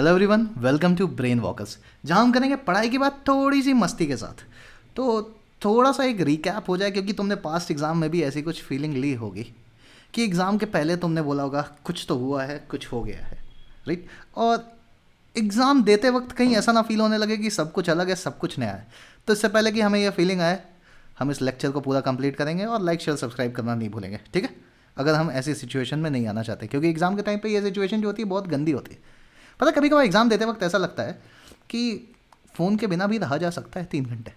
Hello everyone, welcome to brain walkers, जहां हम करेंगे पढ़ाई की बात थोड़ी सी मस्ती के साथ। तो थोड़ा सा एक रिकैप हो जाए, क्योंकि तुमने पास्ट एग्ज़ाम में भी ऐसी कुछ फीलिंग ली होगी कि एग्ज़ाम के पहले तुमने बोला होगा कुछ तो हुआ है, कुछ हो गया है, राइट। और एग्ज़ाम देते वक्त कहीं ऐसा ना फील होने लगे कि सब कुछ अलग है, सब कुछ नया है। तो इससे पहले कि हमें यह फीलिंग आए, हम इस लेक्चर को पूरा कंप्लीट करेंगे और लाइक शेयर सब्सक्राइब करना नहीं भूलेंगे, ठीक है। अगर हम ऐसी सिचुएशन में नहीं आना चाहते, क्योंकि एग्ज़ाम के टाइम पे ये सिचुएशन जो होती है बहुत गंदी होती है। पता है, कभी कभार एग्ज़ाम देते वक्त ऐसा लगता है कि फ़ोन के बिना भी रहा जा सकता है 3 घंटे।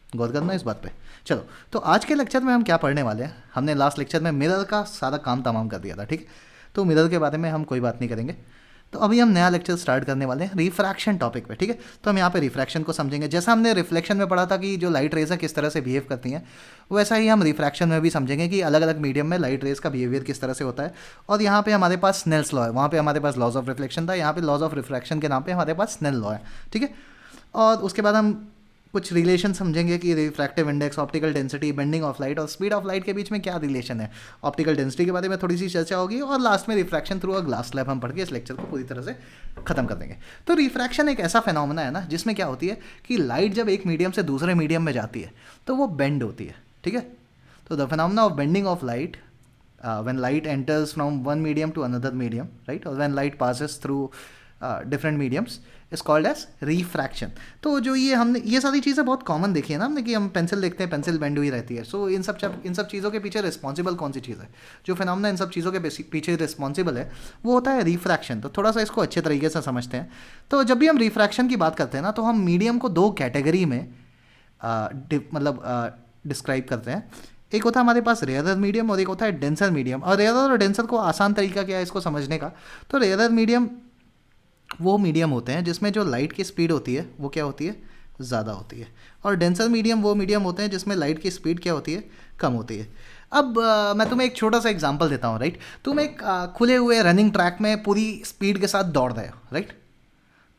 गौर करना इस बात पे। चलो, तो आज के लेक्चर में हम क्या पढ़ने वाले हैं। हमने लास्ट लेक्चर में मिरर का सारा काम तमाम कर दिया था, ठीक है। तो मिरर के बारे में हम कोई बात नहीं करेंगे। तो अभी हम नया लेक्चर स्टार्ट करने वाले हैं रिफ्रैक्शन टॉपिक पे, ठीक है। तो हम यहाँ पे रिफ्रैक्शन को समझेंगे। जैसा हमने रिफ्लेक्शन में पढ़ा था कि जो लाइट रेज है किस तरह से बिहेव करती हैं, वैसा ही हम रिफ्रैक्शन में भी समझेंगे कि अलग अलग मीडियम में लाइट रेज का बिहेवियर किस तरह से होता है। और यहाँ पे हमारे पास स्नेल्स लॉ है, वहाँ पे हमारे पास लॉज ऑफ रिफ्लेक्शन था, यहाँ पे लॉज ऑफ रिफ्रैक्शन के नाम पे हमारे पास स्नेल लॉ है, ठीक है। और उसके बाद हम कुछ रिलेशन समझेंगे कि refractive index, optical density, bending of light और स्पीड ऑफ लाइट के बीच में क्या रिलेशन है। ऑप्टिकल डेंसिटी के बारे में थोड़ी सी चर्चा होगी और लास्ट में refraction through a glass slab हम पढ़ के इस लेक्चर को पूरी तरह से खत्म कर देंगे। तो रिफ्रैक्शन एक ऐसा फेनोमेना है ना, जिसमें क्या होती है कि लाइट जब एक मीडियम से दूसरे मीडियम में जाती है तो वो बेंड होती है, ठीक है। तो the phenomena of bending of light when light enters from one medium to another medium, right, or when light passes through different mediums is called as refraction. तो जो ये हमने ये सारी चीज़ें बहुत कॉमन देखी है ना हमने, कि हम पेंसिल देखते हैं, पेंसिल बेंड हुई रहती है। सो इन सब चीज़ों के पीछे रिस्पॉन्सिबल कौन सी चीज़ है, जो फिनोमेना इन सब चीज़ों के पीछे रिस्पॉन्सिबल है, वो होता है रिफ्रैक्शन। तो थोड़ा सा इसको अच्छे तरीके से समझते हैं। तो जब भी हम रिफ्रैक्शन की बात करते हैं ना, तो हम मीडियम को दो कैटेगरी में डिस्क्राइब करते हैं। एक होता है हमारे पास रेयरर मीडियम और एक होता है डेंसर मीडियम। और रेयरर और डेंसर को आसान तरीका क्या है इसको समझने का, तो रेयरर मीडियम वो मीडियम होते हैं जिसमें जो लाइट की स्पीड होती है वो क्या होती है, ज़्यादा होती है। और डेंसर मीडियम वो मीडियम होते हैं जिसमें लाइट की स्पीड क्या होती है, कम होती है। अब मैं तुम्हें एक छोटा सा एग्जांपल देता हूँ, राइट। तुम एक खुले हुए रनिंग ट्रैक में पूरी स्पीड के साथ दौड़ रहे हो, राइट।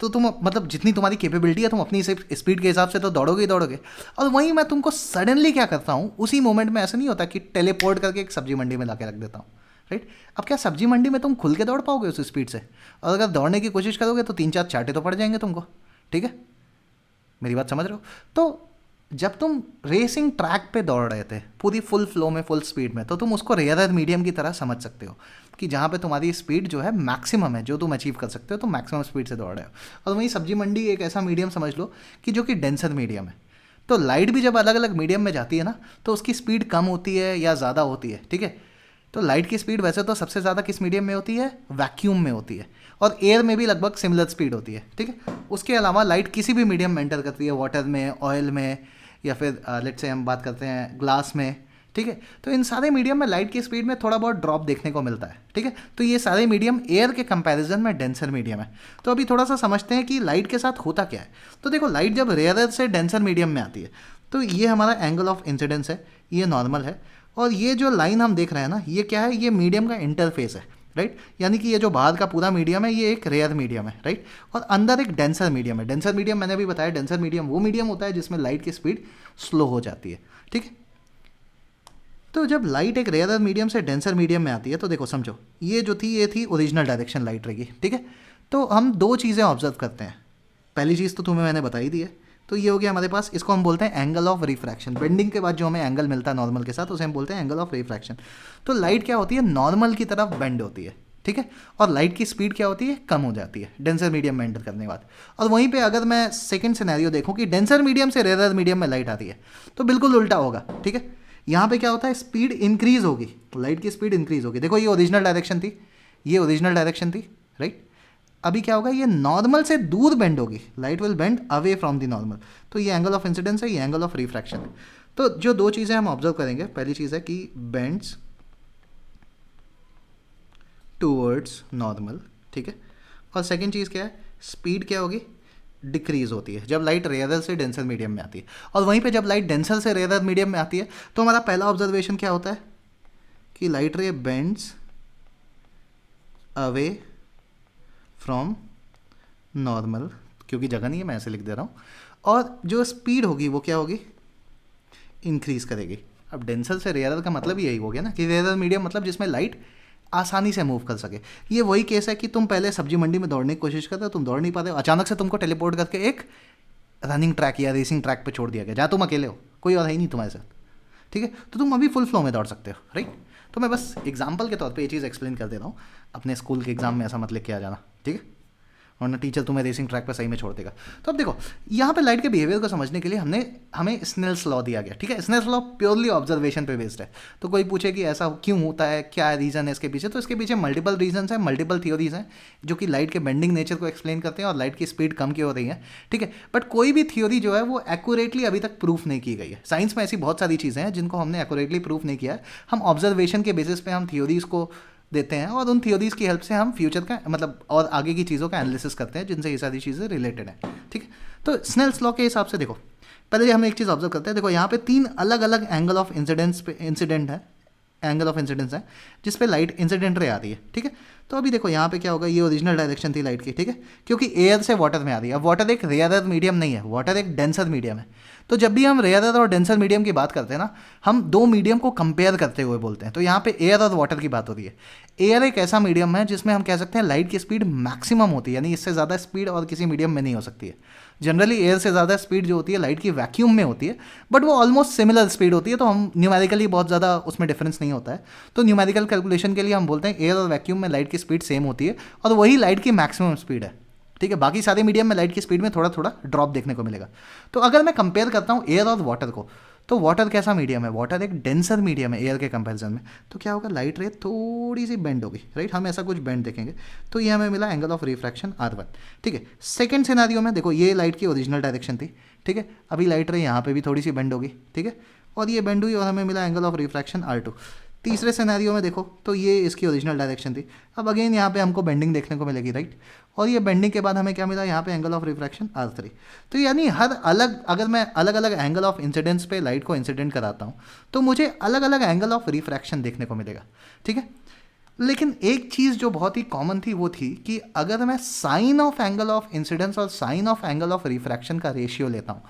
तो तुम मतलब जितनी तुम्हारी कैपेबिलिटी है तुम अपनी स्पीड के हिसाब से तो दौड़ोगे ही दौड़ोगे। और वहीं मैं तुमको सडनली क्या करता हूँ, उसी मोमेंट में ऐसा नहीं होता कि टेलीपोर्ट करके एक सब्जी मंडी में ला के रख देता हूँ, राइट। अब क्या सब्जी मंडी में तुम खुल के दौड़ पाओगे उस स्पीड से? और अगर दौड़ने की कोशिश करोगे तो 3-4 चांटे तो पड़ जाएंगे तुमको, ठीक है। मेरी बात समझ रहे हो? तो जब तुम रेसिंग ट्रैक पे दौड़ रहे थे पूरी फुल फ्लो में, फुल स्पीड में, तो तुम उसको रेयरर मीडियम की तरह समझ सकते हो कि जहाँ पे तुम्हारी स्पीड जो है मैक्सिमम है, जो तुम अचीव कर सकते हो, तो मैक्सिमम स्पीड से दौड़ रहे हो। और वहीं सब्जी मंडी एक ऐसा मीडियम समझ लो कि जो कि डेंसर मीडियम है। तो लाइट भी जब अलग अलग मीडियम में जाती है ना, तो उसकी स्पीड कम होती है या ज़्यादा होती है, ठीक है। तो लाइट की स्पीड वैसे तो सबसे ज़्यादा किस मीडियम में होती है, वैक्यूम में होती है। और एयर में भी लगभग सिमिलर स्पीड होती है, ठीक है। उसके अलावा लाइट किसी भी मीडियम में एंटर करती है, वाटर में, ऑयल में, या फिर लेट्स से हम बात करते हैं ग्लास में, ठीक है। तो इन सारे मीडियम में लाइट की स्पीड में थोड़ा बहुत ड्रॉप देखने को मिलता है, ठीक है। तो ये सारे मीडियम एयर के कंपैरिजन में डेंसर मीडियम है। तो अभी थोड़ा सा समझते हैं कि लाइट के साथ होता क्या है। तो देखो, लाइट जब रेयरर से डेंसर मीडियम में आती है तो ये हमारा एंगल ऑफ इंसिडेंस है, ये नॉर्मल है। और ये जो लाइन हम देख रहे हैं ना, ये क्या है, ये मीडियम का इंटरफेस है, राइट। यानी कि ये जो बाहर का पूरा मीडियम है ये एक रेयर मीडियम है, राइट। और अंदर एक डेंसर मीडियम है। डेंसर मीडियम मैंने भी बताया, डेंसर मीडियम वो मीडियम होता है जिसमें लाइट की स्पीड स्लो हो जाती है, ठीक है। तो जब लाइट एक रेयर मीडियम से डेंसर मीडियम में आती है, तो देखो समझो, ये जो थी ये थी ओरिजिनल डायरेक्शन लाइट रहेगी, ठीक है। तो हम दो चीज़ें ऑब्जर्व करते हैं। पहली चीज़ तो तुम्हें मैंने बताई दी है, तो ये हो गया हमारे पास, इसको हम बोलते हैं एंगल ऑफ रिफ्रैक्शन। बेंडिंग के बाद जो हमें एंगल मिलता है नॉर्मल के साथ, उसे हम बोलते हैं एंगल ऑफ रिफ्रैक्शन। तो लाइट क्या होती है, नॉर्मल की तरफ बेंड होती है, ठीक है। और लाइट की स्पीड क्या होती है, कम हो जाती है डेंसर मीडियम में एंटर करने के बाद। और वहीं पे अगर मैं सेकंड सिनेरियो देखूं कि डेंसर मीडियम से रेयर मीडियम में लाइट आती है, तो बिल्कुल उल्टा होगा, ठीक है। यहाँ पे क्या होता है, स्पीड इंक्रीज होगी, लाइट की स्पीड इंक्रीज होगी। देखो, ये ओरिजिनल डायरेक्शन थी, ये ओरिजिनल डायरेक्शन थी, राइट। अभी क्या होगा, ये नॉर्मल से दूर बेंड होगी, light will bend away from the normal. तो ये एंगल ऑफ इंसिडेंस है, ये एंगल ऑफ रिफ्रैक्शन है। तो जो दो चीज़ें हम ऑब्जर्व करेंगे, पहली चीज़ है कि बेंड्स टूवर्ड्स नॉर्मल, ठीक है। और सेकंड चीज़ क्या है, स्पीड क्या होगी, डिक्रीज होती है जब लाइट रेयरर से डेंसर मीडियम में आती है। और वहीं पे जब लाइट डेंसर से रेयरर मीडियम में आती है, तो हमारा पहला ऑब्जर्वेशन क्या होता है कि लाइट रे बेंड्स अवे फ्रॉम नॉर्मल, क्योंकि जगह नहीं है मैं ऐसे लिख दे रहा हूँ। और जो स्पीड होगी वो क्या होगी, इंक्रीज करेगी। अब डेंसर से रेयरर का मतलब यही हो गया ना, कि रेयरर मीडियम मतलब जिसमें लाइट आसानी से मूव कर सके। ये वही केस है कि तुम पहले सब्जी मंडी में दौड़ने की कोशिश करते हो, तुम दौड़ नहीं पाते हो, अचानक से तुमको टेलीपोर्ट करके एक रनिंग ट्रैक या रेसिंग ट्रैक पे छोड़ दिया गया जहाँ तुम अकेले हो, कोई और है ही नहीं तुम्हारे साथ, ठीक है, तो तुम अभी फुल फ्लो में दौड़ सकते हो, राइट। तो मैं बस एग्जाम्पल के तौर पे ये चीज़ एक्सप्लेन कर दे रहा हूँ, अपने स्कूल के एग्जाम में ऐसा मत लिख के आ जाना, ठीक है, वरना टीचर तुम्हें रेसिंग ट्रैक पर सही में छोड़ देगा। तो अब देखो यहाँ पे लाइट के बिहेवियर को समझने के लिए हमें स्नेल्स लॉ दिया गया, ठीक है। स्नेल्स लॉ प्योरली ऑब्जर्वेशन पे बेस्ड है। तो कोई पूछे कि ऐसा क्यों होता है, क्या रीज़न है इसके पीछे, तो इसके पीछे मल्टीपल रीजन है, मल्टीपल थियोरीज हैं जो कि लाइट के बेंडिंग नेचर को एक्सप्लेन करते हैं और लाइट की स्पीड कम क्यों हो रही है, ठीक है। बट कोई भी थियोरी जो है वो एक्यूरेटली अभी तक प्रूफ नहीं की गई है। साइंस में ऐसी बहुत सारी चीज़ें हैं जिनको हमने एक्यूरेटली प्रूफ नहीं किया है। हम ऑब्जर्वेशन के बेसिस पे हम थियोरीज को देते हैं और उन थियोरीज की हेल्प से हम फ्यूचर का मतलब और आगे की चीज़ों का एनालिसिस करते हैं जिनसे ये सारी चीज़ें रिलेटेड हैं, ठीक है। तो स्नेल्स लॉ के हिसाब से देखो, पहले हम एक चीज़ ऑब्जर्व करते हैं। देखो यहाँ पे 3 अलग अलग एंगल ऑफ इंसिडेंट है, एंगल ऑफ इंसिडेंस है जिस पे लाइट इंसिडेंट रे आ रही है, ठीक है। तो अभी देखो यहाँ पे क्या होगा, ये ओरिजिनल डायरेक्शन थी लाइट की, ठीक है, क्योंकि एयर से वाटर में आ रही है। अब वाटर एक रेयरर मीडियम नहीं है, वाटर एक डेंसर मीडियम है। तो जब भी हम रेयरर और डेंसर मीडियम की बात करते हैं ना, हम 2 मीडियम को कंपेयर करते हुए बोलते हैं। तो यहाँ पे एयर और वाटर की बात हो रही है। एयर एक ऐसा मीडियम है जिसमें हम कह सकते हैं लाइट की स्पीड मैक्सिमम होती है, यानी इससे ज़्यादा स्पीड और किसी मीडियम में नहीं हो सकती है। जनरली एयर से ज़्यादा स्पीड जो होती है लाइट की वैक्यूम में होती है, बट वो ऑलमोस्ट सिमिलर स्पीड होती है, तो हम न्यूमेरिकली बहुत ज़्यादा उसमें डिफरेंस नहीं होता है। तो न्यूमेरिकल कैलकुलेशन के लिए हम बोलते हैं एयर और वैक्यूम में लाइट की स्पीड सेम होती है और वही लाइट की मैक्सिमम स्पीड है, ठीक है। बाकी सारे मीडियम में लाइट की स्पीड में थोड़ा थोड़ा ड्रॉप देखने को मिलेगा। तो अगर मैं कंपेयर करता हूँ एयर और वाटर को, तो वाटर कैसा मीडियम है, वाटर एक डेंसर मीडियम है एयर के कंपैरिजन में। तो क्या होगा, लाइट रे थोड़ी सी बेंड होगी, राइट। हम ऐसा कुछ बेंड देखेंगे तो ये हमें मिला एंगल ऑफ रिफ्रैक्शन R1, ठीक है। सेकंड सिनेरियो में देखो, ये लाइट की ओरिजिनल डायरेक्शन थी, ठीक है। अभी लाइट रे यहाँ पे भी थोड़ी सी बेंड होगी, ठीक है, और ये बेंड हुई और हमें मिला एंगल ऑफ रिफ्रैक्शन R2। तीसरे सिनेरियो में देखो तो ये इसकी ओरिजिनल डायरेक्शन थी। अब अगेन यहाँ पे हमको बेंडिंग देखने को मिलेगी, राइट, और ये बेंडिंग के बाद हमें क्या मिला, यहाँ पे एंगल ऑफ रिफ्रैक्शन R3। तो यानी हर अलग, अगर मैं अलग अलग एंगल ऑफ इंसिडेंस पे लाइट को इंसिडेंट कराता हूँ तो मुझे अलग अलग एंगल ऑफ रिफ्रैक्शन देखने को मिलेगा, ठीक है। लेकिन एक चीज़ जो बहुत ही कॉमन थी वो थी कि अगर मैं sign of angle of incidence और sign of angle of refraction का रेशियो लेता हूँ।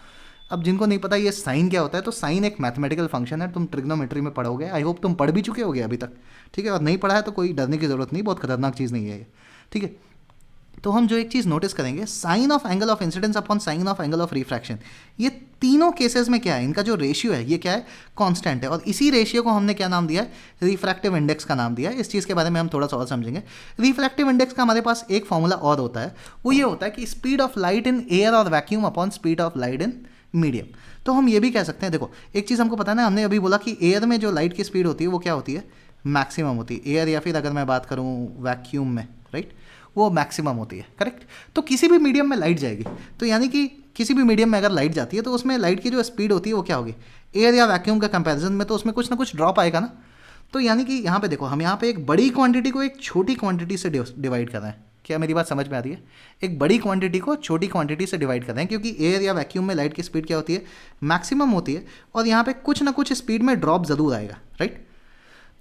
अब जिनको नहीं पता ये साइन क्या होता है, तो साइन एक मैथमेटिकल फंक्शन है, तुम ट्रिग्नोमेट्री में पढ़ोगे, आई होप तुम पढ़ भी चुके होगे अभी तक, ठीक है। और नहीं पढ़ा है तो कोई डरने की ज़रूरत नहीं, बहुत खतरनाक चीज़ नहीं है ये, ठीक है। तो हम जो एक चीज़ नोटिस करेंगे, sine of angle of incidence upon sine of angle of refraction, ये तीनों केसेस में क्या है, इनका जो रेशियो है ये क्या है, कांस्टेंट है। और इसी रेशियो को हमने क्या नाम दिया है, रिफ्रैक्टिव इंडेक्स का नाम दिया है। इस चीज़ के बारे में हम थोड़ा सा और समझेंगे। रिफ्रैक्टिव इंडेक्स का हमारे पास एक फॉर्मूला और होता है, वो ये होता है कि speed of light in air और vacuum upon speed of light in medium. तो हम ये भी कह सकते हैं, देखो एक चीज़ हमको पता है ना, हमने अभी बोला कि एयर में जो लाइट की स्पीड होती है वो क्या होती है, मैक्सिमम होती है। एयर या फिर अगर मैं बात करूँ वैक्यूम में, राइट, वो मैक्सिमम होती है, करेक्ट। तो किसी भी मीडियम में लाइट जाएगी, तो यानी कि किसी भी मीडियम में अगर लाइट जाती है तो उसमें लाइट की जो स्पीड होती है वो क्या होगी, एयर या वैक्यूम के कंपैरिजन में तो उसमें कुछ ना कुछ ड्रॉप आएगा ना। तो यानी कि यहाँ पे देखो, हम यहाँ पे एक बड़ी क्वांटिटी को एक छोटी क्वांटिटी से डिवाइड कर रहे हैं। क्या मेरी बात समझ में आ रही है? एक बड़ी क्वांटिटी को छोटी क्वांटिटी से डिवाइड कर रहे हैं, क्योंकि एयर या वैक्यूम में लाइट की स्पीड क्या होती है, मैक्सिमम होती है, और यहाँ पे कुछ ना कुछ स्पीड में ड्रॉप ज़रूर आएगा, राइट।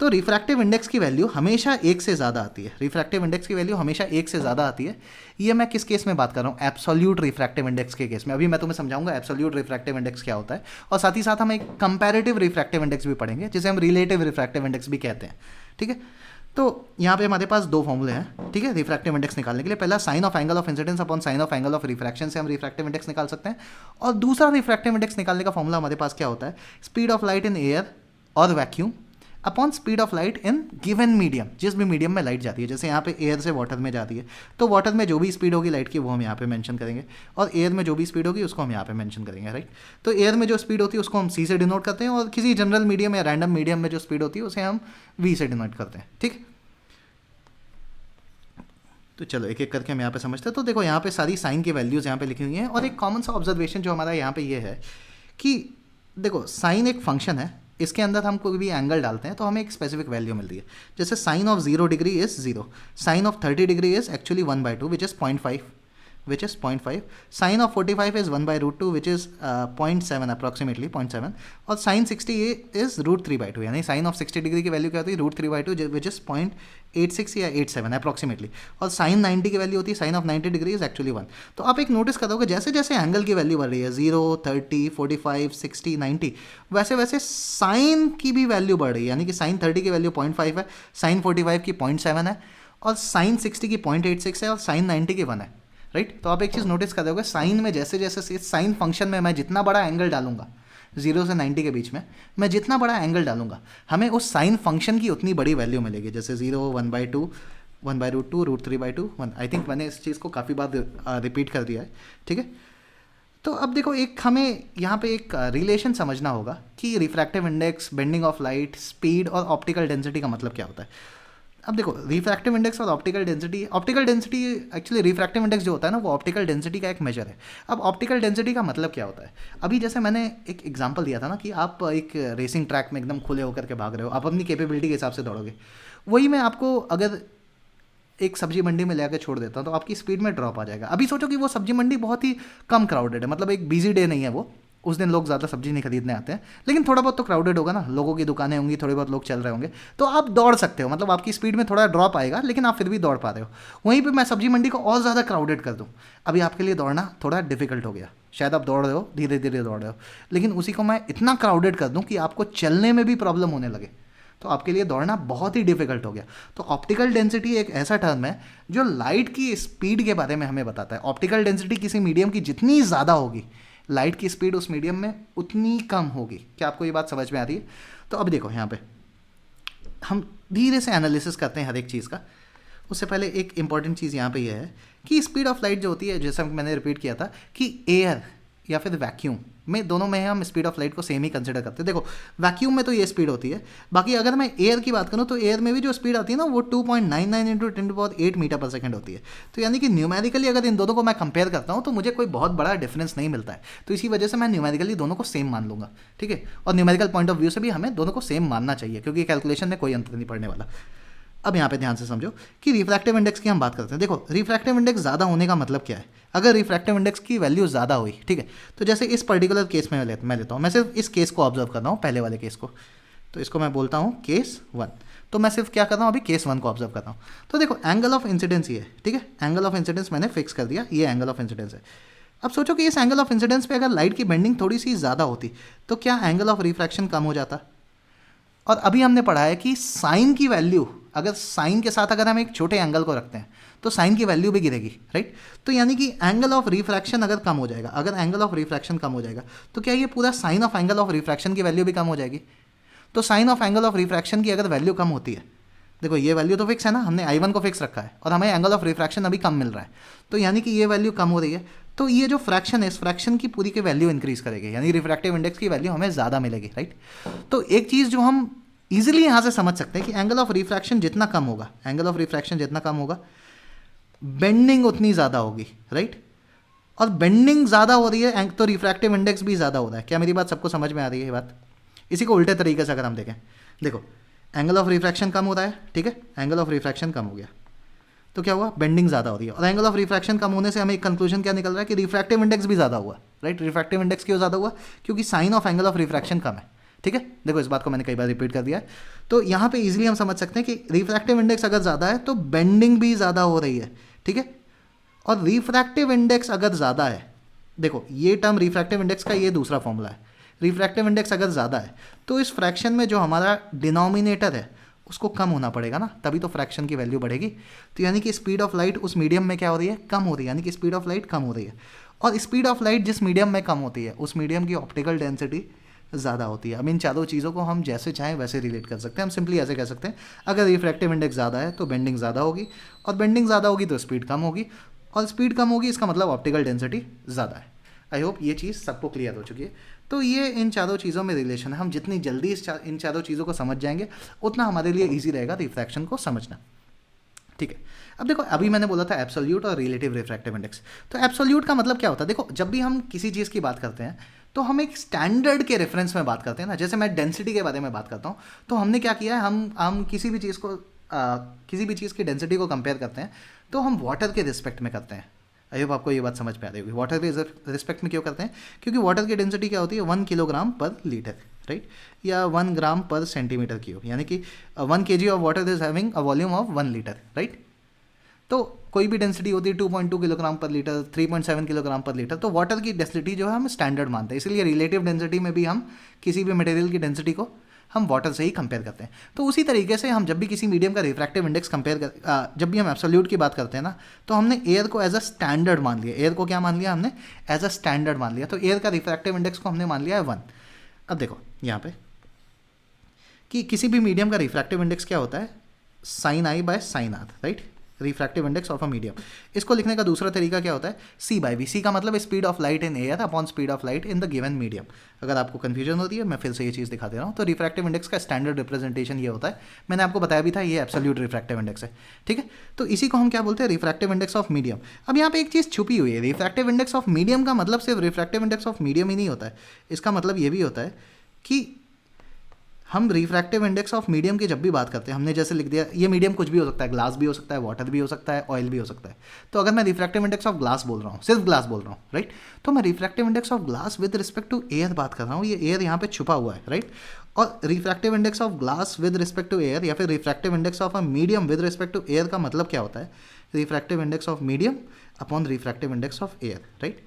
तो रिफ्रैक्टिव इंडेक्स की वैल्यू हमेशा 1 से ज़्यादा आती है। रिफ्रैक्टिव इंडेक्स की वैल्यू हमेशा 1 से ज़्यादा आती है। ये मैं किस केस में बात कर रहा हूँ, एब्सोल्यूट रिफ्रैक्टिव इंडेक्स के केस में। अभी मैं तुम्हें समझाऊंगा एब्सोल्यूट रिफ्रैक्टिव इंडेक्स क्या होता है, और साथ ही साथ हम एक कंपैरेटिव रिफ्रैक्टिव इंडेक्स भी पढ़ेंगे, जिसे हम रिलेटिव रिफ्रैक्टिव इंडेक्स भी कहते हैं, ठीक है। तो यहाँ पे हमारे पास 2 फॉर्मूले हैं, ठीक है, रिफ्रैक्टिव इंडेक्स निकालने के लिए। पहला sine of angle of incidence upon sine of angle of refraction से हम रिफ्रैक्टिव इंडेक्स निकाल सकते हैं, और दूसरा रिफ्रैक्टिव इंडेक्स निकालने का फॉर्मूला हमारे पास क्या होता है, speed of light in air और vacuum upon speed of light in given medium, जिस भी मीडियम में लाइट जाती है। जैसे यहाँ पे एयर से वाटर में जाती है, तो वाटर में जो भी स्पीड होगी लाइट की वो हम यहाँ पे मेंशन करेंगे, और एयर में जो भी स्पीड होगी उसको हम यहाँ पे मेंशन करेंगे, राइट। तो एयर में जो स्पीड होती है उसको हम सी से डिनोट करते हैं, और किसी जनरल मीडियम या रैंडम मीडियम में जो स्पीड होती है उसे हम वी से डिनोट करते हैं, ठीक। तो चलो एक एक करके हम यहाँ पे समझते हैं। तो देखो यहाँ पे सारी साइन की वैल्यूज़ यहाँ पे लिखी हुई हैं, और एक कॉमन सा ऑब्जर्वेशन जो हमारा यहाँ पे ये है कि देखो साइन एक फंक्शन है, इसके अंदर हम कोई भी एंगल डालते हैं तो हमें एक स्पेसिफिक वैल्यू मिलती है। जैसे sine of 0 degree is 0, sine of 30 degree is actually 1/2 which is 0.5, which is 0.5. Sine of 45 is 1 by root 2, which is 0.7 approximately 0.7. और sin 60 is root 3 by 2, यानी sin of 60 डिग्री की वैल्यू क्या होती है root 3 by 2, which is 0.86 या 87 approximately. और sin 90 की value होती है sin of 90 degree is actually 1. तो आप एक नोटिस करोगे जैसे जैसे एंगल की वैल्यू बढ़ रही है 0, 30, 45, 60, 90, वैसे वैसे साइन की भी वैल्यू बढ़ रही है, यानी कि साइन 30 की वैल्यू 0.5 है, साइन 45 की 0.7 है, और साइन 60 की 0.86 है, और साइन 90 की 1 है, राइट. तो आप एक चीज़ नोटिस कर दोगे साइन में जैसे जैसे साइन फंक्शन में मैं जितना बड़ा एंगल डालूंगा 0 से 90 के बीच में, मैं जितना बड़ा एंगल डालूंगा हमें उस साइन फंक्शन की उतनी बड़ी वैल्यू मिलेगी. जैसे 0, 1/2, 1/√2, √3/2, 1. आई थिंक मैंने इस चीज़ को काफ़ी बार रिपीट कर दिया है, ठीक है. तो अब देखो एक हमें यहाँ पे एक रिलेशन समझना होगा कि refractive index, bending of light, speed और ऑप्टिकल डेंसिटी का मतलब क्या होता है. अब देखो रिफ्रैक्टिव इंडेक्स और optical density actually refractive index जो होता है ना वो ऑप्टिकल डेंसिटी का एक मेजर है. अब ऑप्टिकल डेंसिटी का मतलब क्या होता है, अभी जैसे मैंने एक एग्जांपल दिया था ना कि आप एक रेसिंग ट्रैक में एकदम खुले होकर के भाग रहे हो, आप अपनी कैपेबिलिटी के हिसाब से दौड़ोगे. वही मैं आपको अगर एक सब्जी मंडी में ले आकर छोड़ देता हूँ तो आपकी स्पीड में ड्रॉप आ जाएगा. अभी सोचो कि वो सब्जी मंडी बहुत ही कम क्राउडेड है, मतलब एक बिजी डे नहीं है वो, उस दिन लोग ज़्यादा सब्जी नहीं खरीदने आते हैं, लेकिन थोड़ा बहुत तो क्राउडेड होगा ना, लोगों की दुकानें होंगी, थोड़े बहुत लोग चल रहे होंगे, तो आप दौड़ सकते हो, मतलब आपकी स्पीड में थोड़ा ड्रॉप आएगा लेकिन आप फिर भी दौड़ पा रहे हो. वहीं पे मैं सब्जी मंडी को और ज़्यादा क्राउडेड कर दूँ, अभी आपके लिए दौड़ना थोड़ा डिफिकल्ट हो गया. शायद आप दौड़ रहे हो, धीरे धीरे दौड़ रहे हो, लेकिन उसी को मैं इतना क्राउडेड कर दूँ कि आपको चलने में भी प्रॉब्लम होने लगे, तो आपके लिए दौड़ना बहुत ही डिफिकल्ट हो गया. तो ऑप्टिकल डेंसिटी एक ऐसा टर्म है जो लाइट की स्पीड के बारे में हमें बताता है. ऑप्टिकल डेंसिटी किसी मीडियम की जितनी ज़्यादा होगी, लाइट की स्पीड उस मीडियम में उतनी कम होगी. क्या आपको ये बात समझ में आ रही है. तो अब देखो यहाँ पे हम धीरे से एनालिसिस करते हैं हर एक चीज़ का. उससे पहले एक इंपॉर्टेंट चीज़ यहाँ पे ये है कि स्पीड ऑफ लाइट जो होती है, जैसा मैंने रिपीट किया था कि एयर या फिर वैक्यूम में, दोनों में हम स्पीड ऑफ लाइट को सेम ही कंसिडर करते हैं. देखो वैक्यूम में तो ये स्पीड होती है, बाकी अगर मैं एयर की बात करूँ तो एयर में भी जो स्पीड आती है ना वो 2.99 × 10⁸ मीटर पर सेकंड होती है. तो यानी कि न्यूमेरिकली अगर इन दोनों को मैं कंपेयर करता हूँ तो मुझे कोई बहुत बड़ा डिफरेंस नहीं मिलता है. तो इसी वजह से मैं न्यूमेरिकली दोनों को सेम मान लूँगा, ठीक है. और न्यूमेरिकल पॉइंट ऑफ व्यू से भी हमें दोनों को सेम मानना चाहिए, क्योंकि कैलकुलेशन में कोई अंतर नहीं पड़ने वाला. अब यहाँ पे ध्यान से समझो कि रिफ्रैक्टिव इंडेक्स की हम बात करते हैं. देखो रिफ्रैक्टिव इंडेक्स ज़्यादा होने का मतलब क्या है. अगर रिफ्रैक्टिव इंडेक्स की वैल्यू ज़्यादा हुई, ठीक है, तो जैसे इस पर्टिकुलर केस में मैं लेता हूँ, मैं सिर्फ इस केस को ऑब्जर्व कर रहा हूँ, पहले वाले केस को, तो इसको मैं बोलता हूँ केस 1. तो मैं सिर्फ क्या कर रहा हूँ, अभी केस 1 को ऑब्जर्व कर रहा हूँ. तो देखो एंगल ऑफ इंसिडेंस ये है, ठीक है, एंगल ऑफ इंसिडेंस मैंने फिक्स कर दिया, ये एंगल ऑफ इंसिडेंस है. अब सोचो कि इस एंगल ऑफ इंसिडेंस पे अगर लाइट की बेंडिंग थोड़ी सी ज़्यादा होती तो क्या एंगल ऑफ रिफ्रैक्शन कम हो जाता. और अभी हमने पढ़ा है कि साइन की वैल्यू, अगर साइन के साथ अगर हम एक छोटे एंगल को रखते हैं तो साइन की वैल्यू भी गिरेगी, राइट. तो यानी कि एंगल ऑफ रिफ्रैक्शन अगर कम हो जाएगा, अगर एंगल ऑफ रिफ्रैक्शन कम हो जाएगा तो क्या ये पूरा sine of angle of refraction की वैल्यू भी कम हो जाएगी. तो sine of angle of refraction की अगर वैल्यू कम होती है, देखो ये वैल्यू तो फिक्स है ना, हमने I1 को फिक्स रखा है और हमें एंगल ऑफ रिफ्रैक्शन अभी कम मिल रहा है, तो यानी कि ये वैल्यू कम हो रही है, तो ये जो फ्रैक्शन है इस फ्रैक्शन की पूरी की वैल्यू इंक्रीज करेगी, यानी रिफ्रैक्टिव इंडेक्स की वैल्यू हमें ज़्यादा मिलेगी, राइट. तो एक चीज़ जो हम ईजिली यहाँ से समझ सकते हैं कि एंगल ऑफ रिफ्रैक्शन जितना कम होगा, एंगल ऑफ रिफ्रैक्शन जितना कम होगा, बेंडिंग उतनी ज़्यादा होगी, राइट. और बेंडिंग ज़्यादा हो रही है तो रिफ्रैक्टिव इंडेक्स भी ज़्यादा हो रहा है. क्या मेरी बात सबको समझ में आ रही है ये बात. इसी को उल्टे तरीके से अगर हम देखें, देखो एंगल ऑफ रिफ्रैक्शन कम हो रहा है, ठीक है, एंगल ऑफ रिफ्रैक्शन कम हो गया तो क्या हुआ, बेंडिंग ज़्यादा हो रही है. और एंगल ऑफ रिफ्रैक्शन कम होने से हमें एक कंक्लूजन क्या निकल रहा है कि रिफ्रैक्टिव इंडेक्स भी ज़्यादा हुआ, राइट. रिफ्रैक्टिव इंडेक्स क्यों ज़्यादा हुआ, क्योंकि sine of angle of refraction कम है, ठीक है. देखो इस बात को मैंने कई बार रिपीट कर दिया है. तो यहाँ पे इजीली हम समझ सकते हैं कि रिफ्रैक्टिव इंडेक्स अगर ज़्यादा है तो बेंडिंग भी ज़्यादा हो रही है, ठीक है. और रिफ्रैक्टिव इंडेक्स अगर ज़्यादा है, देखो ये टर्म रिफ्रैक्टिव इंडेक्स का ये दूसरा फॉर्मूला है. रिफ्रैक्टिव इंडेक्स अगर ज़्यादा है तो इस फ्रैक्शन में जो हमारा डिनोमिनेटर है उसको कम होना पड़ेगा ना, तभी तो फ्रैक्शन की वैल्यू बढ़ेगी. तो यानी कि स्पीड ऑफ लाइट उस मीडियम में क्या हो रही है, कम हो रही है, यानी कि स्पीड ऑफ लाइट कम हो रही है. और स्पीड ऑफ लाइट जिस मीडियम में कम होती है उस मीडियम की ऑप्टिकल डेंसिटी ज़्यादा होती है. अब इन चारों चीज़ों को हम जैसे चाहें वैसे रिलेट कर सकते हैं. हम सिंपली ऐसे कह सकते हैं अगर रिफ्रैक्टिव इंडेक्स ज़्यादा है तो बेंडिंग ज़्यादा होगी, और बेंडिंग ज़्यादा होगी तो स्पीड कम होगी, और स्पीड कम होगी इसका मतलब ऑप्टिकल डेंसिटी ज़्यादा है. आई होप ये चीज़ सबको क्लियर हो चुकी है. तो ये इन चारों चीज़ों में रिलेशन है. हम जितनी जल्दी इन चारों चीज़ों को समझ जाएंगे उतना हमारे लिए ईजी रहेगा रिफ्रैक्शन को समझना, ठीक है. अब देखो अभी मैंने बोला था एब्सोल्यूट और रिलेटिव रिफ्रैक्टिव इंडेक्स. तो एब्सोल्यूट का मतलब क्या होता है, देखो जब भी हम किसी चीज़ की बात करते हैं तो हम एक स्टैंडर्ड के रेफरेंस में बात करते हैं ना. जैसे मैं डेंसिटी के बारे में बात करता हूँ तो हमने क्या किया है, हम किसी भी चीज़ की डेंसिटी को कंपेयर करते हैं तो हम वाटर के रिस्पेक्ट में करते हैं, आई होप आपको ये बात समझ में आ रही होगी। वाटर के रिस्पेक्ट में क्यों करते हैं, क्योंकि वाटर की डेंसिटी क्या होती है 1 किलोग्राम पर लीटर, राइट, या 1 ग्राम पर सेंटीमीटर क्यूब, यानी कि 1 kg of water is having a volume of 1 litre, right. तो कोई भी डेंसिटी होती है 2.2 किलोग्राम पर लीटर, 3.7 किलोग्राम पर लीटर, तो वाटर की डेंसिटी जो है हम स्टैंडर्ड मानते हैं, इसलिए रिलेटिव डेंसिटी में भी हम किसी भी मटेरियल की डेंसिटी को हम वाटर से ही कंपेयर करते हैं। तो उसी तरीके से हम जब भी किसी मीडियम का रिफ्रैक्टिव इंडेक्स कंपेयर कर जब भी हम एब्सोल्यूट की बात करते हैं ना, तो हमने एयर को एज अ स्टैंडर्ड मान लिया। एयर को क्या मान लिया हमने, एज अ स्टैंडर्ड मान लिया। तो एयर का रिफ्रैक्टिव इंडेक्स को हमने मान लिया है 1। अब देखो यहाँ पे कि किसी भी मीडियम का रिफ्रैक्टिव इंडेक्स क्या होता है, sine I by sine R, right, refractive index of a medium. इसको लिखने का दूसरा तरीका क्या होता है, सी बाई वी। सी का मतलब speed of light in air upon speed of light in the given medium. अगर आपको कन्फ्यूजन होती है, मैं फिर से ये चीज़ दिखा दे रहा हूँ। तो रिफ्रैक्टिव इंडेक्स का स्टैंडर्ड रिप्रेजेंटेशन ये होता है, मैंने आपको बताया भी था, ये एब्सोल्यूट रिफ्रैक्टिव इंडेक्स है, ठीक है। तो इसी को हम क्या बोलते हैं, रिफ्रैक्टिव इंडेक्स ऑफ मीडियम। अब यहाँ पे एक चीज़ छुपी हुई है, रिफ्रैक्टिव इंडेक्स ऑफ मीडियम का मतलब सिर्फ रिफ्रैक्टिव इंडेक्स ऑफ मीडियम ही नहीं होता है, इसका मतलब ये भी होता है कि हम रिफ्रैक्टिव इंडेक्स ऑफ मीडियम की जब भी बात करते हैं, हमने जैसे लिख दिया ये मीडियम कुछ भी हो सकता है, ग्लास भी हो सकता है, वाटर भी हो सकता है, ऑयल भी हो सकता है। तो अगर मैं रिफ्रैक्टिव इंडेक्स ऑफ ग्लास बोल रहा हूँ, सिर्फ ग्लास बोल रहा हूँ, राइट, तो मैं refractive index of glass with respect to air बात कर रहा हूँ, ये एयर यहाँ पे छुपा हुआ है, राइट। और refractive index of glass with respect to air या फिर refractive index of a medium with respect to air का मतलब क्या होता है, refractive index of medium upon refractive index of air, right.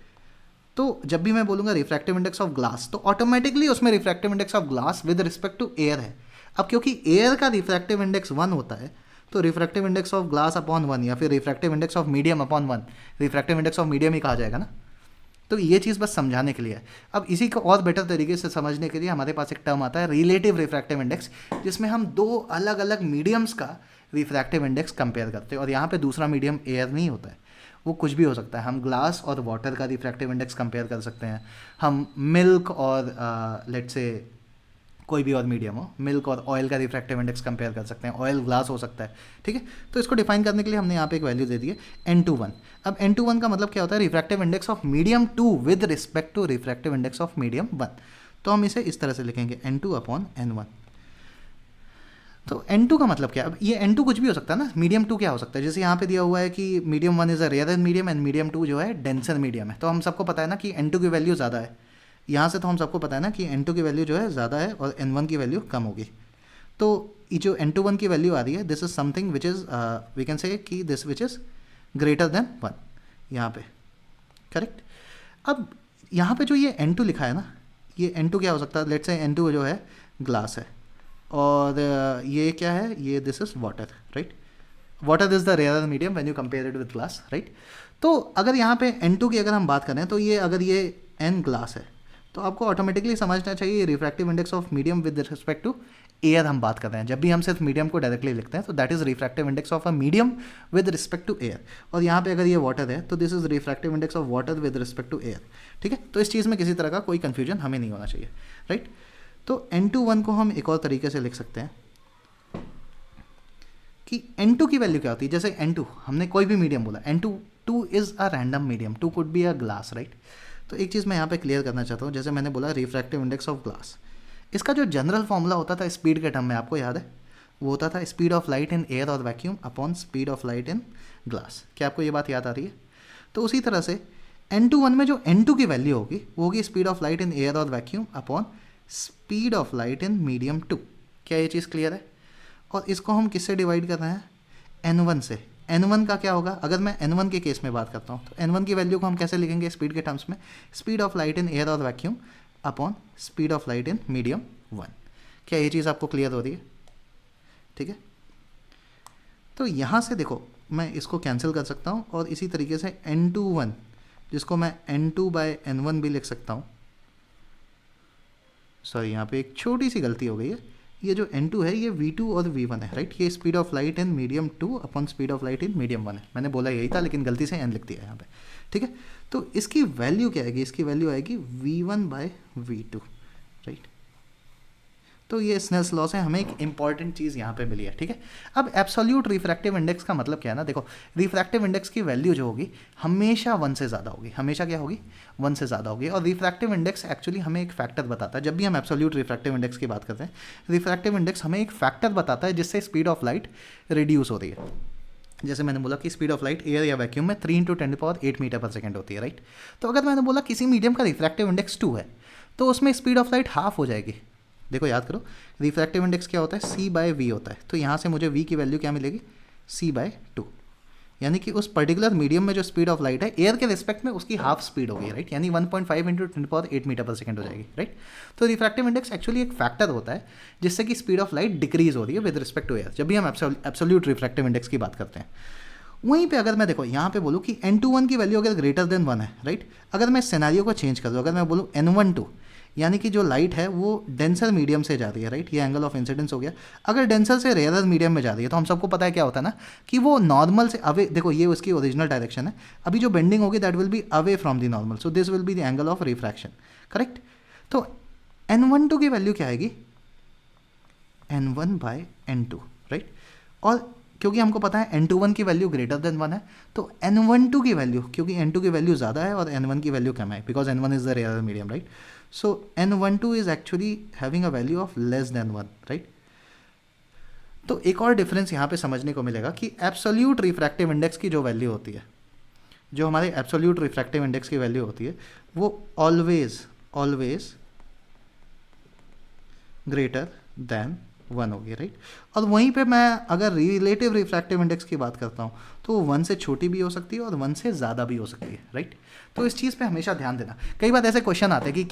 तो जब भी मैं बोलूँगा रिफ्रैक्टिव इंडेक्स ऑफ ग्लास, तो ऑटोमेटिकली उसमें refractive index of glass with respect to air है। अब क्योंकि एयर का रिफ्रैक्टिव इंडेक्स 1 होता है, तो refractive index of glass upon 1 या फिर refractive index of medium upon 1, refractive index of medium ही कहा जाएगा ना। तो ये चीज़ बस समझाने के लिए है। अब इसी को और बेटर तरीके से समझने के लिए हमारे पास एक टर्म आता है रिलेटिव रिफ्रैक्टिव इंडेक्स, जिसमें हम दो अलग अलग मीडियम्स का रिफ्रैक्टिव इंडेक्स कंपेयर करते हैं। और यहाँ पे दूसरा मीडियम एयर नहीं होता है, वो कुछ भी हो सकता है। हम ग्लास और वाटर का रिफ्रैक्टिव इंडेक्स कंपेयर कर सकते हैं, हम मिल्क और लेट्स से कोई भी और मीडियम हो, मिल्क और ऑयल का रिफ्रैक्टिव इंडेक्स कंपेयर कर सकते हैं, ऑयल ग्लास हो सकता है, ठीक है। तो इसको डिफाइन करने के लिए हमने यहाँ पे एक वैल्यू दे दी है N21। अब N21 का मतलब क्या होता है, refractive index of medium 2 with respect to refractive index of medium 1। तो हम इसे इस तरह से लिखेंगे N2 अपॉन N1। तो N2 का मतलब क्या है, अब ये N2 कुछ भी हो सकता है ना, मीडियम 2 क्या हो सकता है, जैसे यहाँ पे दिया हुआ है कि medium 1 is a rare medium and medium 2 जो है डेंसर मीडियम है। तो हम सबको पता है ना कि N2 की वैल्यू ज़्यादा है, यहाँ से तो हम सबको पता है ना कि N2 की वैल्यू जो है ज़्यादा है और N1 की वैल्यू कम होगी। तो ये जो N21 की वैल्यू आ रही है, this is something which is we can say कि this which is greater than 1 यहाँ पे, करेक्ट। अब यहाँ पे जो ये N2 लिखा है ना, ये N2 क्या हो सकता है, लेट्स से N2 जो है ग्लास है और ये क्या है, ये this is water, right. Water is the rare medium when you compare it with glass, right. तो अगर यहाँ पे N2 की अगर हम बात करें, तो ये अगर ये N ग्लास है, तो आपको ऑटोमेटिकली समझना चाहिए refractive index of medium with respect to air हम बात कर रहे हैं। जब भी हम सिर्फ मीडियम को डायरेक्टली लिखते हैं तो that is refractive index of a medium with respect to air. और यहाँ पे अगर ये वाटर है तो this is refractive index of water with respect to air, ठीक है। तो इस चीज़ में किसी तरह का कोई कन्फ्यूजन हमें नहीं होना चाहिए, राइट। तो N21 को हम एक और तरीके से लिख सकते हैं कि N2 की वैल्यू क्या होती है, जैसे N2 हमने कोई भी मीडियम बोला, N2 is a random medium, 2 could be a glass, right. तो एक चीज़ मैं यहाँ पे क्लियर करना चाहता हूँ, जैसे मैंने बोला रिफ्रैक्टिव इंडेक्स ऑफ ग्लास, इसका जो जनरल फॉर्मूला होता था स्पीड के टर्म में, आपको याद है, वो होता था speed of light in air और vacuum upon speed of light in glass. क्या आपको ये बात याद आ रही है? तो उसी तरह से N21 में जो N2 की वैल्यू होगी वो होगी speed of light in air और vacuum upon speed of light in medium 2। क्या ये चीज़ क्लियर है? और इसको हम किससे डिवाइड कर रहे हैं, N1 से। N1 का क्या होगा, अगर मैं N1 के केस में बात करता हूँ तो N1 की वैल्यू को हम कैसे लिखेंगे स्पीड के टर्म्स में, speed of light in air और vacuum upon speed of light in medium 1। क्या ये चीज़ आपको क्लियर हो रही है? ठीक है, तो यहाँ से देखो मैं इसको कैंसिल कर सकता हूँ और इसी तरीके से N21 जिसको मैं N2/N1 भी लिख सकता हूँ। सॉरी, यहाँ पे एक छोटी सी गलती हो गई है, ये जो N2 है ये V2 और V1 है, राइट। ये speed of light in medium 2 upon speed of light in medium 1 है। मैंने बोला यही था लेकिन गलती से N लिख दिया यहाँ पे, ठीक है। तो इसकी वैल्यू क्या आएगी, इसकी वैल्यू आएगी V1/V2, राइट। तो ये स्नेल्स लॉ से हमें एक इंपॉर्टेंट चीज़ यहाँ पे मिली है, ठीक है। अब एब्सोल्यूट रिफ्रैक्टिव इंडेक्स का मतलब क्या है ना, देखो रिफ्रैक्टिव इंडेक्स की वैल्यू जो होगी हमेशा 1 से ज़्यादा होगी, हमेशा क्या होगी, 1 से ज़्यादा होगी। और रिफ्रैक्टिव इंडेक्स एक्चुअली हमें एक फैक्टर बताता है, जब भी हम एब्सोल्यूट रिफ्रैक्टिव इंडेक्स की बात करते हैं रिफ्रैक्टिव इंडेक्स हमें एक फैक्टर बताता है जिससे स्पीड ऑफ लाइट रिड्यूस हो रही है। जैसे मैंने बोला कि स्पीड ऑफ लाइट एयर या वैक्यूम में 3 × 10⁸ मीटर पर सेकेंड होती है, राइट। तो अगर मैंने बोला किसी मीडियम का रिफ्रैक्टिव इंडेक्स 2 है तो उसमें स्पीड ऑफ लाइट हाफ हो जाएगी। देखो याद करो, रिफ्रैक्टिव इंडेक्स क्या होता है, c/v होता है। तो यहाँ से मुझे v की वैल्यू क्या मिलेगी, c/2, यानी कि उस पर्टिकुलर मीडियम में जो स्पीड ऑफ लाइट है एयर के रिस्पेक्ट में उसकी हाफ स्पीड होगी, राइट, यानी 1.5 × 10⁸ मीटर पर सेकेंड हो जाएगी, राइट। तो रिफ्रैक्टिव इंडेक्स एक्चुअली एक फैक्टर होता है जिससे कि स्पीड ऑफ लाइट डिक्रीज हो रही है विद रिस्पेक्ट टू एयर, जब भी हम एब्सोल्यूट रिफ्रैक्टिव इंडेक्स की बात करते हैं। वहीं पे अगर मैं देखो यहाँ पे बोलूँ कि n21 की वैल्यू अगर ग्रेटर देन 1 है, राइट, अगर मैं सिनेरियो को चेंज कर दूँ, अगर मैं बोलूँ n12, यानी कि जो लाइट है वो डेंसर मीडियम से जा रही है, राइट, ये एंगल ऑफ इंसिडेंस हो गया। अगर डेंसर से रेयर मीडियम में जा रही है तो हम सबको पता है क्या होता है ना कि वो नॉर्मल से अवे, देखो ये उसकी ओरिजिनल डायरेक्शन है, अभी जो बेंडिंग होगी that will be away from the normal, so this will be the angle of refraction, correct. तो n12 की वैल्यू क्या आएगी, n1/n2, राइट। और क्योंकि हमको पता है n21 की वैल्यू ग्रेटर देन 1 है, तो n12 की वैल्यू, क्योंकि n2 की वैल्यू ज़्यादा है और n1 की वैल्यू कम है, because n1 is the rare medium, right. So n12 is actually having a value of less than 1, right. तो एक और डिफरेंस यहाँ पे समझने को मिलेगा कि एब्सोल्यूट रिफ्रैक्टिव इंडेक्स की जो वैल्यू होती है, जो हमारे एब्सोल्यूट रिफ्रैक्टिव इंडेक्स की वैल्यू होती है, वो ऑलवेज ग्रेटर देन 1 होगी, राइट। और वहीं पे मैं अगर रिलेटिव रिफ्रैक्टिव इंडेक्स की बात करता हूँ तो वो 1 से छोटी भी हो सकती है और 1 से ज़्यादा भी हो सकती है, राइट। तो इस चीज़ पे हमेशा ध्यान देना। कई बार ऐसे क्वेश्चन आते हैं कि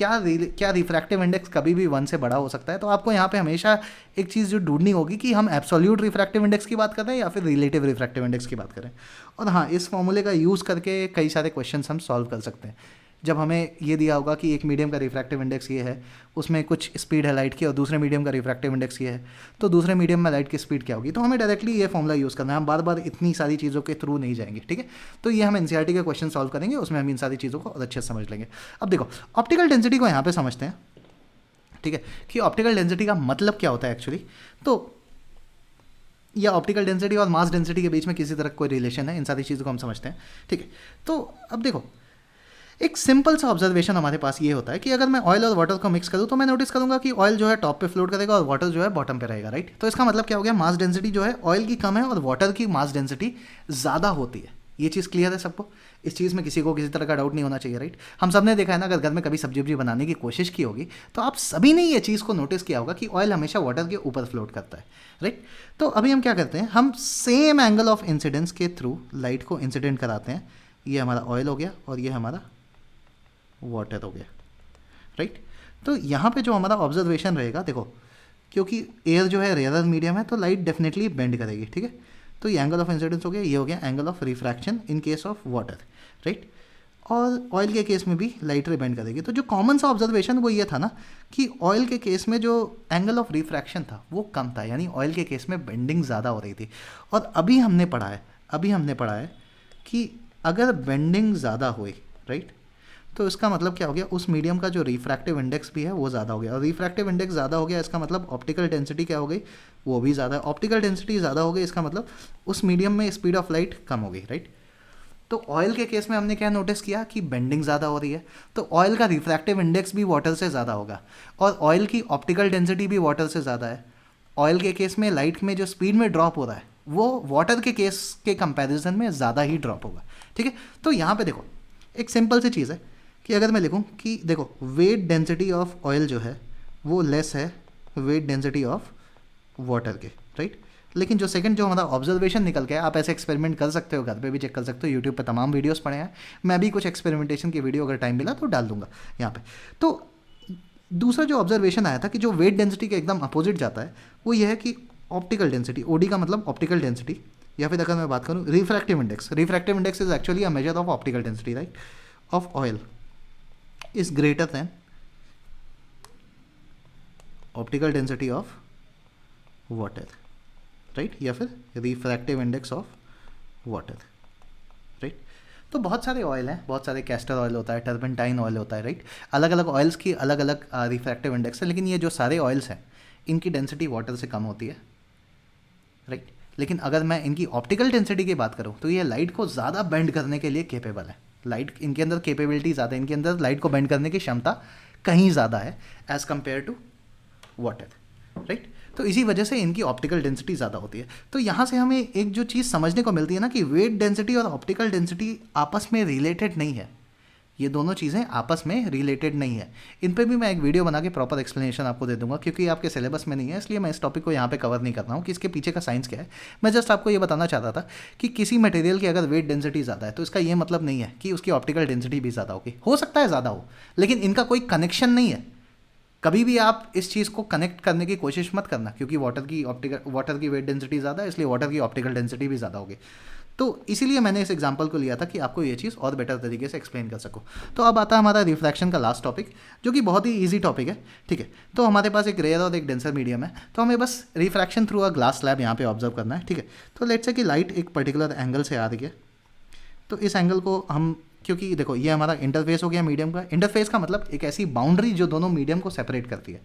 क्या रिफ्रैक्टिव इंडेक्स कभी भी 1 से बड़ा हो सकता है, तो आपको यहाँ पे हमेशा एक चीज़ जो ढूंढनी होगी कि हम एब्सोल्यूट रिफ्रैक्टिव इंडेक्स की बात कर रहे हैं या फिर रिलेटिव रिफ्रैक्टिव इंडेक्स की बात करें। और हाँ, इस फॉर्मूले का यूज़ करके कई सारे क्वेश्चन हम सॉल्व कर सकते हैं। जब हमें ये दिया होगा कि एक मीडियम का रिफ्रैक्टिव इंडेक्स ये है, उसमें कुछ स्पीड है लाइट की, और दूसरे मीडियम का रिफ्रैक्टिव इंडेक्स ये है, तो दूसरे मीडियम में लाइट की स्पीड क्या होगी, तो हमें डायरेक्टली ये फॉर्मूला यूज़ करना है, हम बार बार इतनी सारी चीज़ों के थ्रू नहीं जाएंगे, ठीक है। तो ये हम एनसीईआरटी के क्वेश्चन सॉल्व करेंगे, उसमें हम इन सारी चीज़ों को और अच्छे से समझ लेंगे। अब देखो ऑप्टिकल डेंसिटी को यहाँ पर समझते हैं, ठीक है, कि ऑप्टिकल डेंसिटी का मतलब क्या होता है एक्चुअली। तो या ऑप्टिकल डेंसिटी और मास डेंसिटी के बीच में किसी तरह कोई रिलेशन है, इन सारी चीज़ों को हम समझते हैं, ठीक है। तो अब देखो एक सिंपल सा ऑब्जर्वेशन हमारे पास ये होता है कि अगर मैं ऑयल और वाटर को मिक्स करूँ तो मैं नोटिस करूँगा कि ऑयल जो है टॉप पे फ्लोट करेगा और वाटर जो है बॉटम पे रहेगा, राइट। तो इसका मतलब क्या हो गया, मास डेंसिटी जो है ऑयल की कम है और वाटर की मास डेंसिटी ज़्यादा होती है। ये चीज़ क्लियर है सबको, इस चीज़ में किसी को किसी तरह का डाउट नहीं होना चाहिए, राइट। हम सब ने देखा है ना, अगर घर में कभी सब्जी वब्जी बनाने की कोशिश की होगी तो आप सभी ने ये चीज़ को नोटिस किया होगा कि ऑयल हमेशा वाटर के ऊपर फ्लोट करता है, राइट। तो अभी हम क्या करते हैं, हम सेम एंगल ऑफ इंसिडेंस के थ्रू लाइट को इंसिडेंट कराते हैं। ये हमारा ऑयल हो गया और ये हमारा वाटर हो गया, राइट। तो यहाँ पे जो हमारा ऑब्जर्वेशन रहेगा, देखो क्योंकि एयर जो है रेयर मीडियम है तो लाइट डेफिनेटली बेंड करेगी, ठीक है। तो ये एंगल ऑफ इंसिडेंस हो गया, ये हो गया angle of refraction in case of water, right. और ऑयल के केस में भी लाइट रे बेंड करेगी। तो जो कॉमन सा ऑब्जर्वेशन वो ये था ना कि ऑयल के केस में जो एंगल ऑफ रिफ्रैक्शन था वो कम था, यानी ऑयल के केस में बेंडिंग ज़्यादा हो रही थी। और अभी हमने पढ़ा है कि अगर बेंडिंग ज़्यादा हुई, राइट, तो इसका मतलब क्या हो गया, उस मीडियम का जो रिफ्रैक्टिव इंडेक्स भी है वो ज़्यादा हो गया। और रिफ्रैक्टिव इंडेक्स ज़्यादा हो गया इसका मतलब ऑप्टिकल डेंसिटी क्या हो गई, वो भी ज़्यादा है। ऑप्टिकल डेंसिटी ज़्यादा हो गई इसका मतलब उस मीडियम में स्पीड ऑफ लाइट कम हो गई, राइट। तो ऑयल के केस में हमने क्या नोटिस किया कि बेंडिंग ज़्यादा हो रही है, तो ऑयल का रिफ्रैक्टिव इंडेक्स भी वाटर से ज़्यादा होगा और ऑयल की ऑप्टिकल डेंसिटी भी वाटर से ज़्यादा है। ऑयल के केस में लाइट में जो स्पीड में ड्रॉप हो रहा है वो वाटर के केस के कंपैरिजन में ज़्यादा ही ड्रॉप होगा, ठीक है। तो यहाँ पे देखो एक सिंपल सी चीज़ है कि अगर मैं लिखूं कि देखो वेट डेंसिटी ऑफ ऑयल जो है वो लेस है वेट डेंसिटी ऑफ वाटर के, राइट। लेकिन जो सेकंड जो हमारा ऑब्जर्वेशन निकल के, आप ऐसे एक्सपेरिमेंट कर सकते हो, घर पे भी चेक कर सकते हो, यूट्यूब पे तमाम वीडियोस पड़े हैं, मैं भी कुछ एक्सपेरिमेंटेशन की वीडियो अगर टाइम मिला तो डाल दूंगा यहाँ पे। तो दूसरा जो ऑब्जर्वेशन आया था कि जो वेट डेंसिटी के एकदम अपोजिट जाता है वो ये है कि ऑप्टिकल डेंसिटी, ओडी का मतलब ऑप्टिकल डेंसिटी, या फिर अगर मैं बात करूँ refractive index is actually a measure of optical density, right, of oil is greater than optical density of water, right, या फिर refractive index of water, right। तो बहुत सारे ऑयल हैं, बहुत सारे कैस्टर ऑयल होता है, टर्पेंटाइन ऑयल होता है, राइट। अलग अलग ऑयल्स की अलग अलग रिफ्रैक्टिव इंडेक्स है, लेकिन ये जो सारे ऑयल्स हैं इनकी डेंसिटी वाटर से कम होती है, राइट। लेकिन अगर मैं इनकी ऑप्टिकल डेंसिटी की बात करूँ तो ये लाइट को ज़्यादा बेंड करने के लिए केपेबल है। लाइट इनके अंदर कैपेबिलिटी ज़्यादा है, इनके अंदर लाइट को बेंड करने की क्षमता कहीं ज़्यादा है as compare to water, right. तो इसी वजह से इनकी ऑप्टिकल डेंसिटी ज़्यादा होती है। तो यहाँ से हमें एक जो चीज़ समझने को मिलती है ना कि वेट डेंसिटी और ऑप्टिकल डेंसिटी आपस में रिलेटेड नहीं है, ये दोनों चीज़ें आपस में रिलेटेड नहीं है। इन पे भी मैं एक वीडियो बना के प्रॉपर एक्सप्लेनेशन आपको दे दूंगा, क्योंकि आपके सिलेबस में नहीं है, इसलिए मैं इस टॉपिक को यहाँ पे कवर नहीं कर रहा हूँ कि इसके पीछे का साइंस क्या है। मैं जस्ट आपको ये बताना चाहता था कि किसी मटेरियल की अगर वेट डेंसिटी ज़्यादा है तो इसका ये मतलब नहीं है कि उसकी ऑप्टिकल डेंसिटी भी ज़्यादा होगी। हो सकता है ज़्यादा हो, लेकिन इनका कोई कनेक्शन नहीं है। कभी भी आप इस चीज़ को कनेक्ट करने की कोशिश मत करना, क्योंकि वाटर की वेट डेंसिटी ज़्यादा है, इसलिए वाटर की ऑप्टिकल डेंसिटी भी ज़्यादा होगी। तो इसीलिए मैंने इस एग्जांपल को लिया था कि आपको ये चीज़ और बेटर तरीके से एक्सप्लेन कर सकूं। तो अब आता है हमारा रिफ्रैक्शन का लास्ट टॉपिक, जो कि बहुत ही इजी टॉपिक है, ठीक है। तो हमारे पास एक रेयर और एक डेंसर मीडियम है, तो हमें बस refraction through a glass slab यहाँ पे ऑब्जर्व करना है, ठीक है। तो लेट्स से कि लाइट एक पर्टिकुलर एंगल से आ रही है, तो इस एंगल को हम, क्योंकि देखो ये हमारा इंटरफेस हो गया मीडियम का। इंटरफेस का मतलब एक ऐसी बाउंड्री जो दोनों मीडियम को सेपरेट करती है,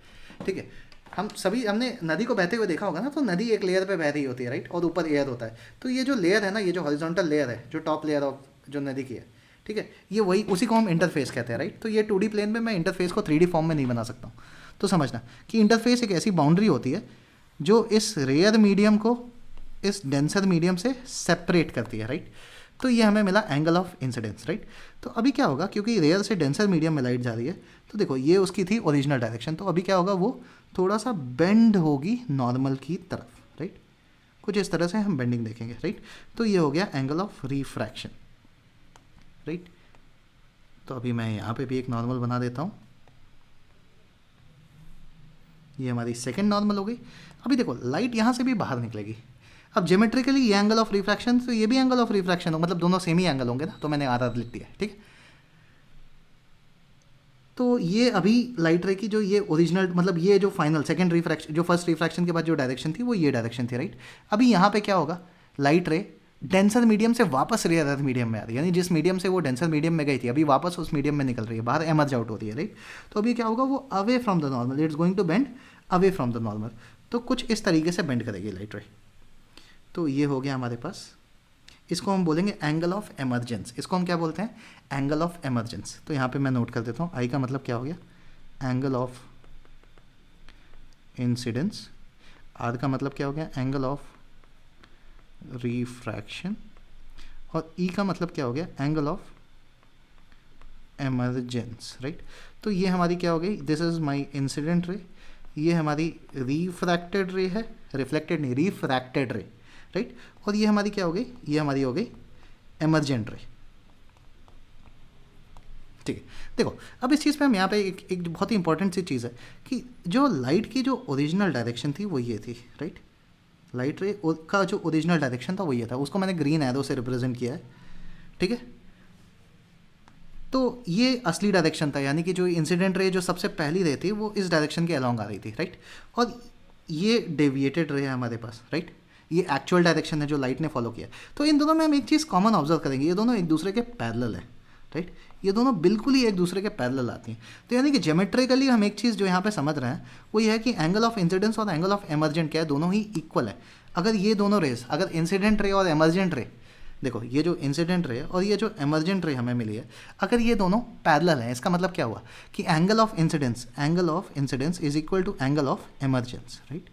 ठीक है। हमने नदी को बहते हुए देखा होगा ना, तो नदी एक लेयर पे बह रही होती है, राइट, और ऊपर एयर होता है। तो ये जो लेयर है ना, ये जो हॉरिजॉन्टल लेयर है, जो टॉप लेयर ऑफ जो नदी की है, ठीक है, ये वही, उसी को हम इंटरफेस कहते हैं, राइट। तो ये 2D प्लेन में मैं इंटरफेस को 3D फॉर्म में नहीं बना सकता हूँ। तो समझना कि इंटरफेस एक ऐसी बाउंड्री होती है जो इस रेयर मीडियम को इस डेंसर मीडियम से सेपरेट करती है, राइट। तो ये हमें मिला एंगल ऑफ इंसिडेंस, राइट। तो अभी क्या होगा, क्योंकि रेयर से डेंसर मीडियम में लाइट जा रही है, तो देखो ये उसकी थी ओरिजिनल डायरेक्शन, तो अभी क्या होगा, वो थोड़ा सा बेंड होगी नॉर्मल की तरफ, राइट। कुछ इस तरह से हम बेंडिंग देखेंगे, राइट। तो ये हो गया एंगल ऑफ रिफ्रैक्शन, राइट। तो अभी मैं यहाँ पे भी एक नॉर्मल बना देता हूँ, ये हमारी सेकंड नॉर्मल हो गई। अभी देखो लाइट यहाँ से भी बाहर निकलेगी। अब ज्योमेट्रिकली ये एंगल ऑफ रिफ्रैक्शन, तो ये भी एंगल ऑफ रिफ्रैक्शन हो, मतलब दोनों सेम ही एंगल होंगे ना, तो मैंने आधा लिख दिया, ठीक है। तो ये अभी लाइट रे की जो ये ओरिजिनल, मतलब ये जो फाइनल सेकंड रिफ्रैक्शन, जो फर्स्ट रिफ्रैक्शन के बाद जो डायरेक्शन थी वो ये डायरेक्शन थी, राइट। अभी यहाँ पे क्या होगा, लाइट रे डेंसर मीडियम से वापस रेयर अर्थ मीडियम में आ रही है, यानी जिस मीडियम से वो डेंसर मीडियम में गई थी अभी वापस उस मीडियम में निकल रही है, बाहर एमर्ज आउट हो रही है, राइट। तो अभी क्या होगा, वो away from the normal, it's going to bend away from the normal. तो कुछ इस तरीके से बेंड करेगी लाइट रे। तो ये हो गया हमारे पास, इसको हम बोलेंगे एंगल ऑफ एमर्जेंस। इसको हम क्या बोलते हैं, एंगल ऑफ एमर्जेंस। तो यहाँ पे मैं नोट कर देता हूँ, आई का मतलब क्या हो गया, एंगल ऑफ इंसिडेंस। आर का मतलब क्या हो गया, एंगल ऑफ रिफ्रैक्शन। और ई का मतलब क्या हो गया, एंगल ऑफ एमर्जेंस, राइट। तो ये हमारी क्या हो गई, this is my incident ray, ये हमारी रिफ्रैक्टेड रे है, रिफ्लेक्टेड नहीं, रिफ्रैक्टेड रे, राइट। और ये हमारी क्या हो गई, ये हमारी हो गई एमर्जेंट रे, ठीक है। देखो अब इस चीज़ पे हम यहाँ पे एक बहुत ही इंपॉर्टेंट सी चीज़ है कि जो लाइट की जो ओरिजिनल डायरेक्शन थी वो ये थी, राइट। लाइट रे का जो ओरिजिनल डायरेक्शन था वो ये था, उसको मैंने ग्रीन एरो से रिप्रेजेंट किया है, ठीक है। तो ये असली डायरेक्शन था, यानी कि जो इंसिडेंट रे जो सबसे पहली रे थी वो इस डायरेक्शन के अलॉन्ग आ रही थी, राइट। और ये डेविएटेड रे है हमारे पास, राइट। ये एक्चुअल डायरेक्शन है जो लाइट ने फॉलो किया। तो इन दोनों में हम एक चीज़ कॉमन ऑब्जर्व करेंगे, ये दोनों एक दूसरे के पैरेलल है, राइट। ये दोनों बिल्कुल ही एक दूसरे के पैरेलल आती हैं। तो यानी कि ज्योमेट्रिकली हम एक चीज़ जो यहाँ पे समझ रहे हैं वो ये है कि एंगल ऑफ इंसिडेंस और एंगल ऑफ एमर्जेंट क्या है, दोनों ही इक्वल है। अगर ये दोनों रेस, अगर इंसिडेंट रे और एमर्जेंट रे, देखो ये जो इंसिडेंट रे और ये जो एमर्जेंट रे हमें मिली है, अगर ये दोनों पैरेलल हैं, इसका मतलब क्या हुआ कि angle of incidence is equal to angle of emergence, right.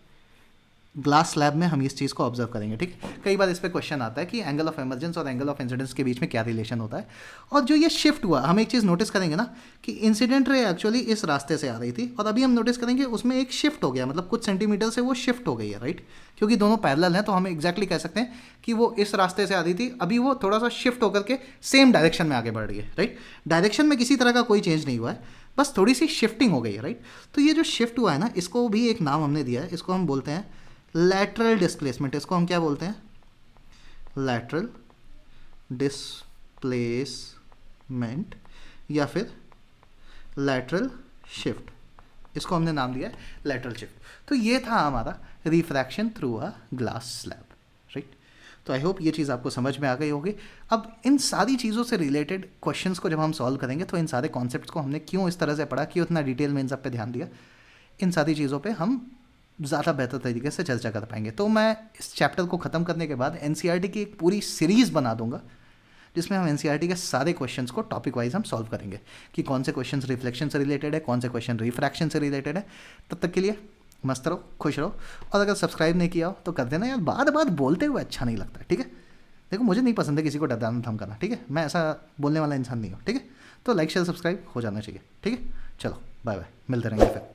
Glass slab में हम इस चीज़ को ऑब्जर्व करेंगे, ठीक। कई बार इस पर क्वेश्चन आता है कि एंगल ऑफ एमर्जेंस और एंगल ऑफ इंसिडेंस के बीच में क्या रिलेशन होता है। और जो ये शिफ्ट हुआ, हम एक चीज़ नोटिस करेंगे ना कि इंसिडेंट रे एक्चुअली इस रास्ते से आ रही थी और अभी हम नोटिस करेंगे उसमें एक शिफ्ट हो गया, मतलब कुछ सेंटीमीटर से वो शिफ्ट हो गई है, राइट। क्योंकि दोनों पैरेलल हैं तो हम एग्जैक्टली कह सकते हैं कि वो इस रास्ते से आ रही थी, अभी वो थोड़ा सा शिफ्ट होकर के सेम डायरेक्शन में आगे बढ़ रही है, राइट। डायरेक्शन में किसी तरह का कोई चेंज नहीं हुआ है, बस थोड़ी सी शिफ्टिंग हो गई है, राइट। तो ये जो शिफ्ट हुआ है ना, इसको भी एक नाम हमने दिया है, इसको हम बोलते हैं लैटरल डिस्प्लेसमेंट। इसको हम क्या बोलते हैं, लैटरल डिस्प्लेसमेंट या फिर लैटरल शिफ्ट, इसको हमने नाम दिया है लैटरल शिफ्ट। तो ये था हमारा refraction through a glass slab, right. तो आई होप ये चीज़ आपको समझ में आ गई होगी। अब इन सारी चीज़ों से रिलेटेड क्वेश्चंस को जब हम सॉल्व करेंगे तो इन सारे कॉन्सेप्ट्स को हमने क्यों इस तरह से पढ़ा, क्यों इतना डिटेल में इन सब पे ध्यान दिया, इन सारी चीज़ों पे हम ज़्यादा बेहतर तरीके से चर्चा कर पाएंगे। तो मैं इस चैप्टर को ख़त्म करने के बाद एनसीईआरटी की एक पूरी सीरीज़ बना दूंगा जिसमें हम एनसीईआरटी के सारे क्वेश्चंस को टॉपिक वाइज हम सॉल्व करेंगे कि कौन से क्वेश्चंस रिफ्लेक्शन से रिलेटेड है, कौन से क्वेश्चन रिफ्रैक्शन से रिलेटेड है। तब तक के लिए मस्त रहो, खुश रहो, और अगर सब्सक्राइब नहीं किया हो तो कर देना यार, बार बार बोलते हुए अच्छा नहीं लगता, ठीक है। देखो मुझे नहीं पसंद है किसी को डराना धमकाना, ठीक है, मैं ऐसा बोलने वाला इंसान नहीं हूँ, ठीक है। तो लाइक शेयर सब्सक्राइब हो जाना चाहिए, ठीक है। चलो बाय बाय, मिलते रहेंगे फिर।